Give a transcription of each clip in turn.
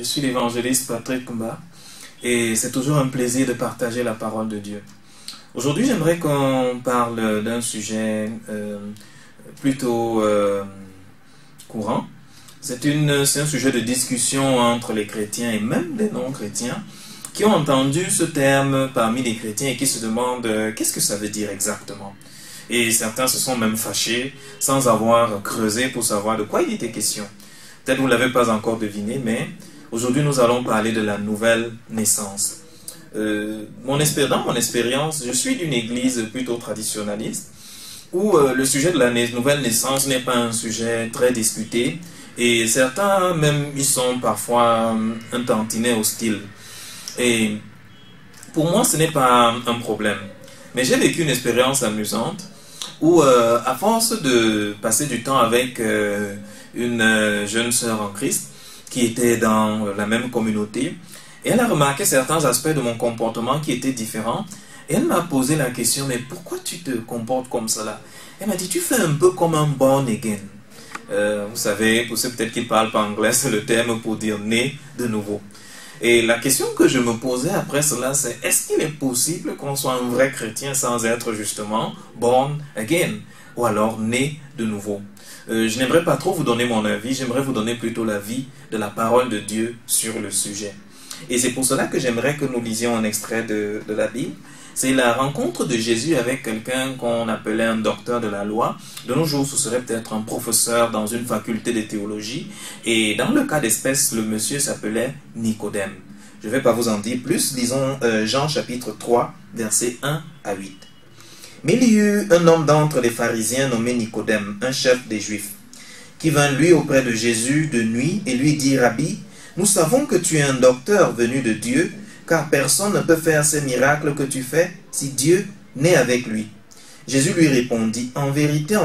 suis l'évangéliste Patrick Kumba et c'est toujours un plaisir de partager la parole de Dieu. Aujourd'hui, j'aimerais qu'on parle d'un sujet plutôt courant. C'est un sujet de discussion entre les chrétiens et même les non-chrétiens qui ont entendu ce terme parmi les chrétiens et qui se demandent qu'est-ce que ça veut dire exactement. Et certains se sont même fâchés sans avoir creusé pour savoir de quoi il était question. Peut-être vous ne l'avez pas encore deviné, mais aujourd'hui nous allons parler de la nouvelle naissance. Dans mon expérience, je suis d'une église plutôt traditionnaliste où le sujet de la nouvelle naissance n'est pas un sujet très discuté et certains même ils sont parfois un tantinet hostile. Et pour moi ce n'est pas un problème. Mais j'ai vécu une expérience amusante où à force de passer du temps avec une jeune sœur en Christ qui était dans la même communauté, et elle a remarqué certains aspects de mon comportement qui étaient différents, et elle m'a posé la question, mais pourquoi tu te comportes comme cela? Elle m'a dit, tu fais un peu comme un born again. Vous savez, pour ceux peut-être qui ne parlent pas anglais, c'est le terme pour dire né de nouveau. Et la question que je me posais après cela, c'est est-ce qu'il est possible qu'on soit un vrai chrétien sans être justement born again, ou alors né de nouveau? Je n'aimerais pas trop vous donner mon avis, j'aimerais vous donner plutôt l'avis de la parole de Dieu sur le sujet. Et c'est pour cela que j'aimerais que nous lisions un extrait de la Bible. C'est la rencontre de Jésus avec quelqu'un qu'on appelait un docteur de la loi. De nos jours, ce serait peut-être un professeur dans une faculté de théologie. Et dans le cas d'espèce, le monsieur s'appelait Nicodème. Je ne vais pas vous en dire plus. Lisons Jean chapitre 3, versets 1 à 8. Mais il y eut un homme d'entre les pharisiens nommé Nicodème, un chef des Juifs, qui vint lui auprès de Jésus de nuit et lui dit, Rabbi, nous savons que tu es un docteur venu de Dieu, car personne ne peut faire ces miracles que tu fais si Dieu n'est avec lui. Jésus lui répondit, en vérité,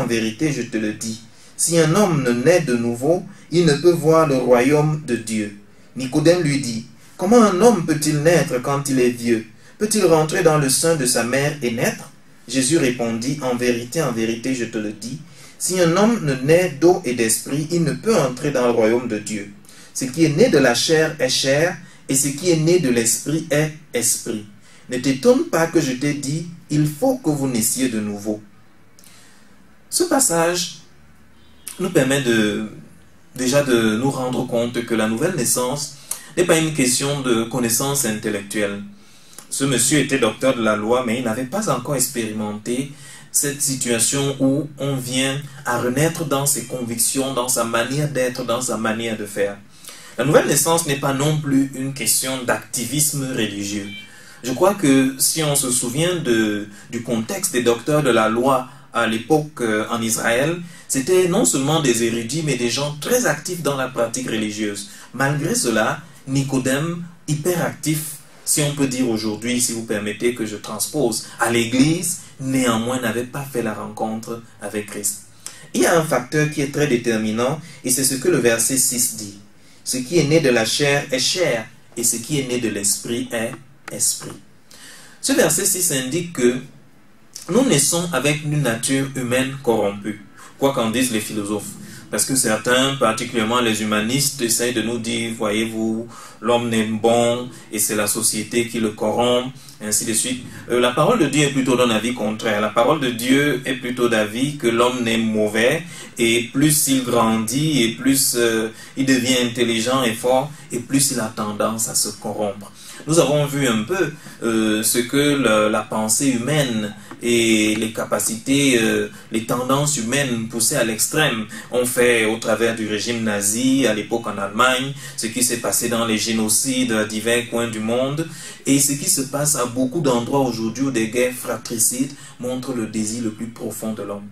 je te le dis, si un homme ne naît de nouveau, il ne peut voir le royaume de Dieu. Nicodème lui dit, comment un homme peut-il naître quand il est vieux? Peut-il rentrer dans le sein de sa mère et naître? Jésus répondit, en vérité, je te le dis, si un homme ne naît d'eau et d'esprit, il ne peut entrer dans le royaume de Dieu. Ce qui est né de la chair est chair, et ce qui est né de l'esprit est esprit. Ne t'étonne pas que je t'ai dit, il faut que vous naissiez de nouveau. Ce passage nous permet déjà de nous rendre compte que la nouvelle naissance n'est pas une question de connaissance intellectuelle. Ce monsieur était docteur de la loi, mais il n'avait pas encore expérimenté cette situation où on vient à renaître dans ses convictions, dans sa manière d'être, dans sa manière de faire. La nouvelle naissance n'est pas non plus une question d'activisme religieux. Je crois que si on se souvient du contexte des docteurs de la loi à l'époque en Israël, c'était non seulement des érudits, mais des gens très actifs dans la pratique religieuse. Malgré cela, Nicodème, hyperactif, si on peut dire aujourd'hui, si vous permettez que je transpose, à l'église, néanmoins n'avait pas fait la rencontre avec Christ. Il y a un facteur qui est très déterminant, et c'est ce que le verset 6 dit. Ce qui est né de la chair est chair, et ce qui est né de l'esprit est esprit. Ce verset 6 indique que nous naissons avec une nature humaine corrompue, quoi qu'en disent les philosophes. Parce que certains, particulièrement les humanistes, essayent de nous dire, voyez-vous, l'homme n'est bon et c'est la société qui le corrompt, et ainsi de suite. La parole de Dieu est plutôt d'un avis contraire. La parole de Dieu est plutôt d'avis que l'homme n'est mauvais et plus il grandit et plus il devient intelligent et fort et plus il a tendance à se corrompre. Nous avons vu un peu ce que la pensée humaine et les capacités, les tendances humaines poussées à l'extrême ont fait au travers du régime nazi à l'époque en Allemagne, ce qui s'est passé dans les génocides à divers coins du monde et ce qui se passe à beaucoup d'endroits aujourd'hui où des guerres fratricides montrent le désir le plus profond de l'homme.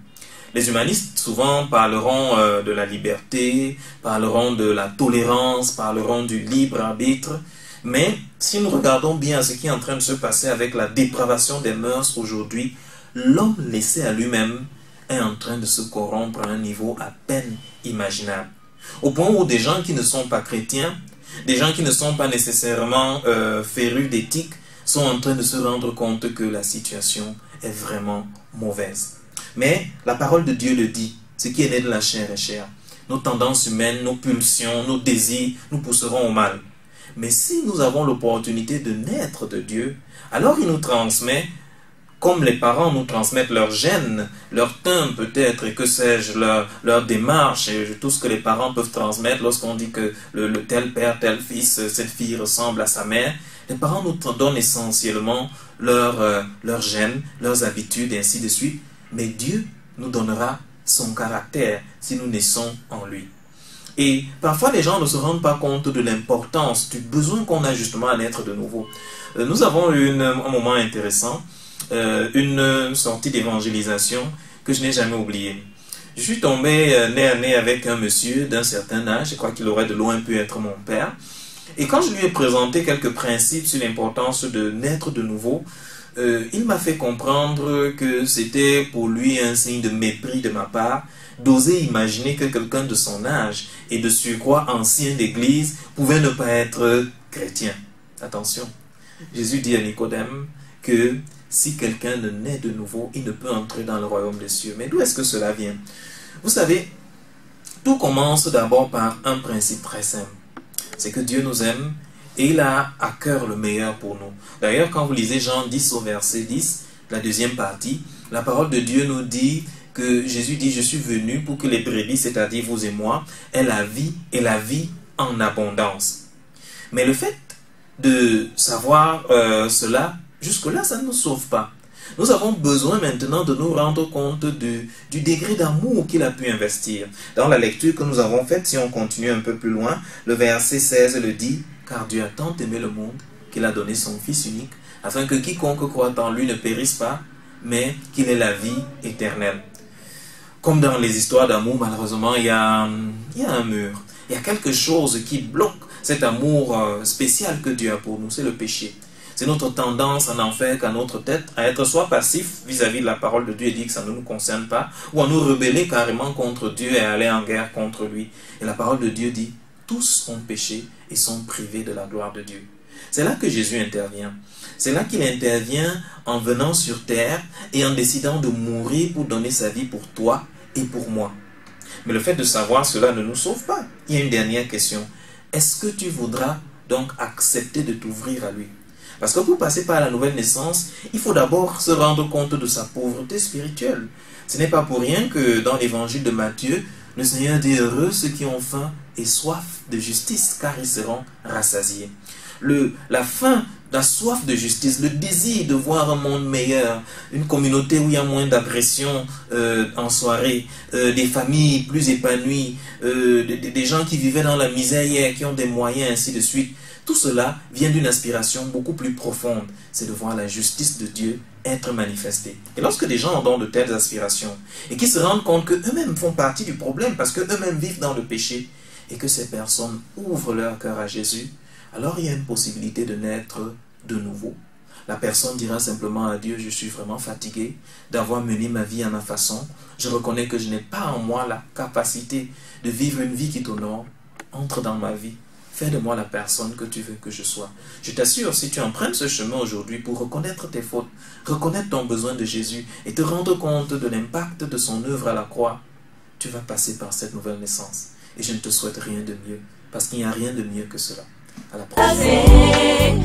Les humanistes souvent parleront de la liberté, parleront de la tolérance, parleront du libre arbitre. Mais si nous regardons bien ce qui est en train de se passer avec la dépravation des mœurs aujourd'hui, l'homme laissé à lui-même est en train de se corrompre à un niveau à peine imaginable. Au point où des gens qui ne sont pas chrétiens, des gens qui ne sont pas nécessairement férus d'éthique, sont en train de se rendre compte que la situation est vraiment mauvaise. Mais la parole de Dieu le dit, ce qui est né de la chair est chair. Nos tendances humaines, nos pulsions, nos désirs nous pousseront au mal. Mais si nous avons l'opportunité de naître de Dieu, alors il nous transmet, comme les parents nous transmettent leurs gènes, leur teint peut-être, et que sais-je, leur démarche, et tout ce que les parents peuvent transmettre lorsqu'on dit que le tel père, tel fils, cette fille ressemble à sa mère. Les parents nous donnent essentiellement leurs gènes, leurs habitudes, et ainsi de suite. Mais Dieu nous donnera son caractère si nous naissons en lui. Et parfois, les gens ne se rendent pas compte de l'importance, du besoin qu'on a justement à naître de nouveau. Nous avons eu un moment intéressant, une sortie d'évangélisation que je n'ai jamais oubliée. Je suis tombé nez à nez avec un monsieur d'un certain âge, je crois qu'il aurait de loin pu être mon père. Et quand je lui ai présenté quelques principes sur l'importance de naître de nouveau, il m'a fait comprendre que c'était pour lui un signe de mépris de ma part, d'oser imaginer que quelqu'un de son âge et de surcroît ancien d'église pouvait ne pas être chrétien. Attention, Jésus dit à Nicodème que si quelqu'un ne naît de nouveau, il ne peut entrer dans le royaume des cieux. Mais d'où est-ce que cela vient? Vous savez, tout commence d'abord par un principe très simple. C'est que Dieu nous aime et il a à cœur le meilleur pour nous. D'ailleurs, quand vous lisez Jean 10 au verset 10, la deuxième partie, la parole de Dieu nous dit que Jésus dit « Je suis venu pour que les brebis, c'est-à-dire vous et moi, aient la vie et la vie en abondance. » Mais le fait de savoir cela, jusque-là, ça ne nous sauve pas. Nous avons besoin maintenant de nous rendre compte du degré d'amour qu'il a pu investir. Dans la lecture que nous avons faite, si on continue un peu plus loin, le verset 16 le dit « Car Dieu a tant aimé le monde qu'il a donné son Fils unique, afin que quiconque croit en lui ne périsse pas, mais qu'il ait la vie éternelle. » Comme dans les histoires d'amour, malheureusement, il y a un mur. Il y a quelque chose qui bloque cet amour spécial que Dieu a pour nous, c'est le péché. C'est notre tendance à n'en faire qu'à notre tête, à être soit passif vis-à-vis de la parole de Dieu et dire que ça ne nous concerne pas, ou à nous rebeller carrément contre Dieu et à aller en guerre contre lui. Et la parole de Dieu dit, tous ont péché et sont privés de la gloire de Dieu. C'est là que Jésus intervient. C'est là qu'il intervient en venant sur terre et en décidant de mourir pour donner sa vie pour toi et pour moi. Mais le fait de savoir cela ne nous sauve pas. Il y a une dernière question. Est-ce que tu voudras donc accepter de t'ouvrir à lui? Parce que pour passer par la nouvelle naissance, il faut d'abord se rendre compte de sa pauvreté spirituelle. Ce n'est pas pour rien que dans l'évangile de Matthieu, le Seigneur dit « Heureux ceux qui ont faim et soif de justice, car ils seront rassasiés. » La faim, la soif de justice, le désir de voir un monde meilleur, une communauté où il y a moins d'agressions en soirée, des familles plus épanouies, des gens qui vivaient dans la misère hier, qui ont des moyens, ainsi de suite. Tout cela vient d'une aspiration beaucoup plus profonde, c'est de voir la justice de Dieu être manifestée. Et lorsque des gens ont de telles aspirations, et qui se rendent compte qu'eux-mêmes font partie du problème, parce qu'eux-mêmes vivent dans le péché, et que ces personnes ouvrent leur cœur à Jésus, alors il y a une possibilité de naître de nouveau. La personne dira simplement à Dieu, je suis vraiment fatigué d'avoir mené ma vie à ma façon, je reconnais que je n'ai pas en moi la capacité de vivre une vie qui t'honore, entre dans ma vie. Fais de moi la personne que tu veux que je sois. Je t'assure, si tu empruntes ce chemin aujourd'hui pour reconnaître tes fautes, reconnaître ton besoin de Jésus et te rendre compte de l'impact de son œuvre à la croix, tu vas passer par cette nouvelle naissance. Et je ne te souhaite rien de mieux, parce qu'il n'y a rien de mieux que cela. À la prochaine.